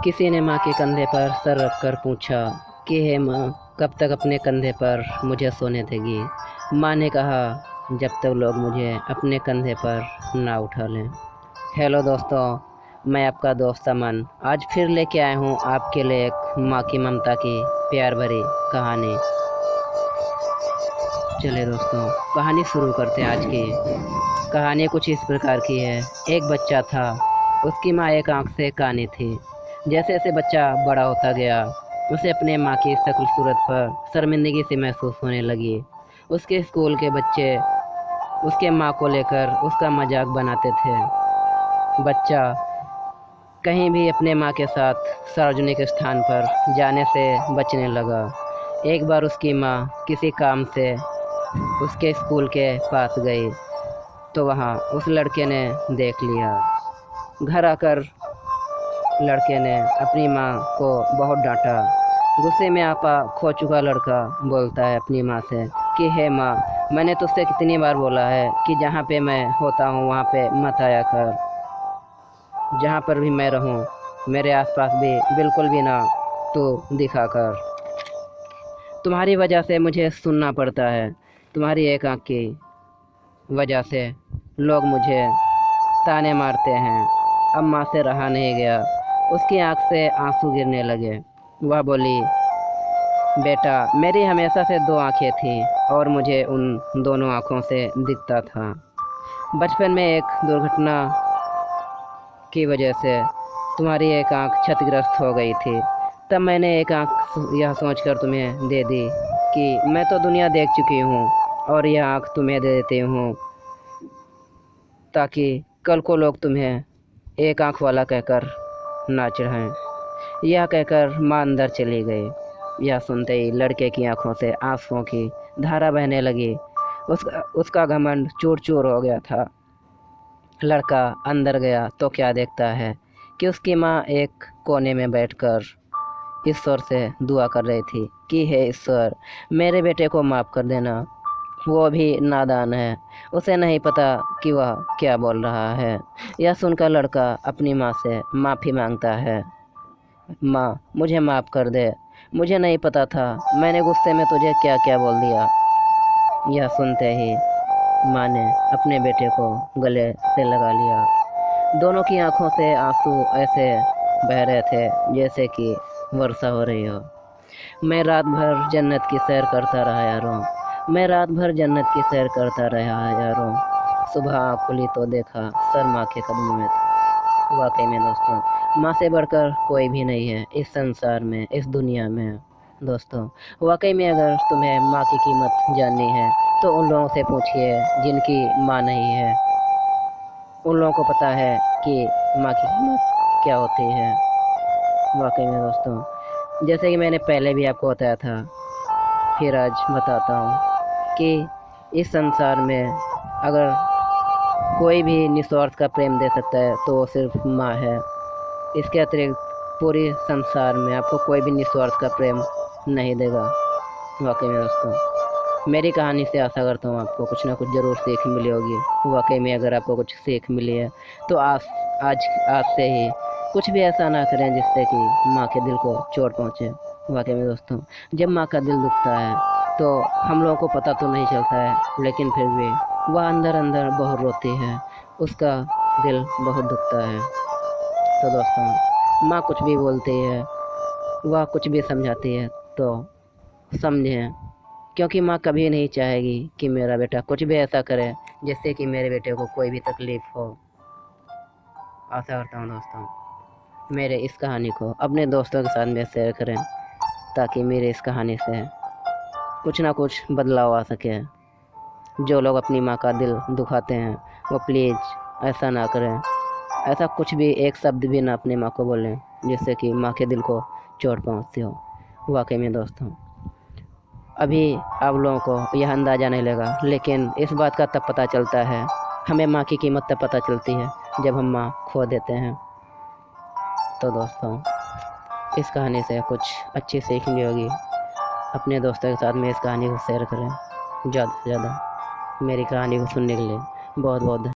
किसी ने माँ के कंधे पर सर रखकर पूछा कि हे माँ, कब तक अपने कंधे पर मुझे सोने देगी। माँ ने कहा, जब तक लोग मुझे अपने कंधे पर ना उठा लें। हेलो दोस्तों, मैं आपका दोस्त अमन आज फिर लेके आया हूँ आपके लिए एक माँ की ममता की प्यार भरी कहानी। चलिए दोस्तों, कहानी शुरू करते हैं। आज की कहानी कुछ इस प्रकार की है। एक बच्चा था, उसकी माँ एक आंख से कानी थी। जैसे जैसे बच्चा बड़ा होता गया, उसे अपने माँ की शक्ल सूरत पर शर्मिंदगी सी महसूस होने लगी। उसके स्कूल के बच्चे उसके माँ को लेकर उसका मजाक बनाते थे। बच्चा कहीं भी अपने माँ के साथ सार्वजनिक स्थान पर जाने से बचने लगा। एक बार उसकी माँ किसी काम से उसके स्कूल के पास गई तो वहाँ उस लड़के ने देख लिया। घर आकर लड़के ने अपनी माँ को बहुत डांटा। गुस्से में आपा खो चुका लड़का बोलता है अपनी माँ से कि हे माँ, मैंने तुझसे कितनी बार बोला है कि जहाँ पे मैं होता हूँ वहाँ पे मत आया कर। जहाँ पर भी मैं रहूँ, मेरे आसपास भी बिल्कुल भी ना तू दिखा कर। तुम्हारी वजह से मुझे सुनना पड़ता है। तुम्हारी एक आँख की वजह से लोग मुझे ताने मारते हैं। अब माँ से रहा नहीं गया। उसकी आंख से आंसू गिरने लगे। वह बोली, बेटा, मेरी हमेशा से दो आंखें थीं और मुझे उन दोनों आंखों से दिखता था। बचपन में एक दुर्घटना की वजह से तुम्हारी एक आंख क्षतिग्रस्त हो गई थी। तब मैंने एक आंख यह सोचकर तुम्हें दे दी कि मैं तो दुनिया देख चुकी हूँ और यह आंख तुम्हें दे देती हूँ ताकि कल को लोग तुम्हें एक आंख वाला कहकर ना चिढ़ाएं। यह कहकर माँ अंदर चली गई। यह सुनते ही लड़के की आंखों से आंसुओं की धारा बहने लगी। उसका घमंड चूर चूर हो गया था। लड़का अंदर गया तो क्या देखता है कि उसकी माँ एक कोने में बैठकर ईश्वर से दुआ कर रही थी कि हे ईश्वर, मेरे बेटे को माफ़ कर देना। वो भी नादान है, उसे नहीं पता कि वह क्या बोल रहा है। यह सुनकर लड़का अपनी माँ से माफ़ी मांगता है। माँ, मुझे माफ़ कर दे, मुझे नहीं पता था, मैंने गुस्से में तुझे क्या क्या बोल दिया। यह सुनते ही माँ ने अपने बेटे को गले से लगा लिया। दोनों की आंखों से आंसू ऐसे बह रहे थे जैसे कि वर्षा हो रही हो। मैं रात भर जन्नत की सैर करता रहा यारों। मैं रात भर जन्नत की सैर करता रहा यारों। सुबह आँख खुली तो देखा सर माँ के कदमों में था। वाकई में दोस्तों, माँ से बढ़कर कोई भी नहीं है इस संसार में, इस दुनिया में। दोस्तों, वाकई में अगर तुम्हें माँ की कीमत जाननी है तो उन लोगों से पूछिए जिनकी माँ नहीं है। उन लोगों को पता है कि माँ की कीमत क्या होती है। वाकई में दोस्तों, जैसे कि मैंने पहले भी आपको बताया था, फिर आज बताता हूँ कि इस संसार में अगर कोई भी निस्वार्थ का प्रेम दे सकता है तो वो सिर्फ माँ है। इसके अतिरिक्त पूरे संसार में आपको कोई भी निस्वार्थ का प्रेम नहीं देगा। वाकई में दोस्तों, मेरी कहानी से आशा करता हूँ आपको कुछ ना कुछ ज़रूर सीख मिली होगी। वाकई में अगर आपको कुछ सीख मिली है तो आज से ही कुछ भी ऐसा ना करें जिससे कि माँ के दिल को चोट पहुँचे। वाकई में दोस्तों, जब माँ का दिल दुखता है तो हम लोगों को पता तो नहीं चलता है, लेकिन फिर भी वह अंदर अंदर बहुत रोती है, उसका दिल बहुत दुखता है। तो दोस्तों, माँ कुछ भी बोलती है, वह कुछ भी समझाती है तो समझें, क्योंकि माँ कभी नहीं चाहेगी कि मेरा बेटा कुछ भी ऐसा करे जिससे कि मेरे बेटे को कोई भी तकलीफ़ हो। आशा करता हूँ दोस्तों मेरे इस कहानी को अपने दोस्तों के साथ में शेयर करें ताकि मेरे इस कहानी से कुछ ना कुछ बदलाव आ सके। जो लोग अपनी माँ का दिल दुखाते हैं वो प्लीज़ ऐसा ना करें। ऐसा कुछ भी एक शब्द भी ना अपनी माँ को बोलें जिससे कि माँ के दिल को चोट पहुँचती हो। वाकई में दोस्तों, अभी आप लोगों को यह अंदाज़ा नहीं लगा, लेकिन इस बात का तब पता चलता है, हमें माँ की कीमत तब पता चलती है जब हम माँ खो देते हैं। तो दोस्तों, इस कहानी से कुछ अच्छी सीख मिली होगी। अपने दोस्तों के साथ में इस कहानी को शेयर करें ज़्यादा से ज़्यादा। मेरी कहानी को सुनने के लिए बहुत बहुत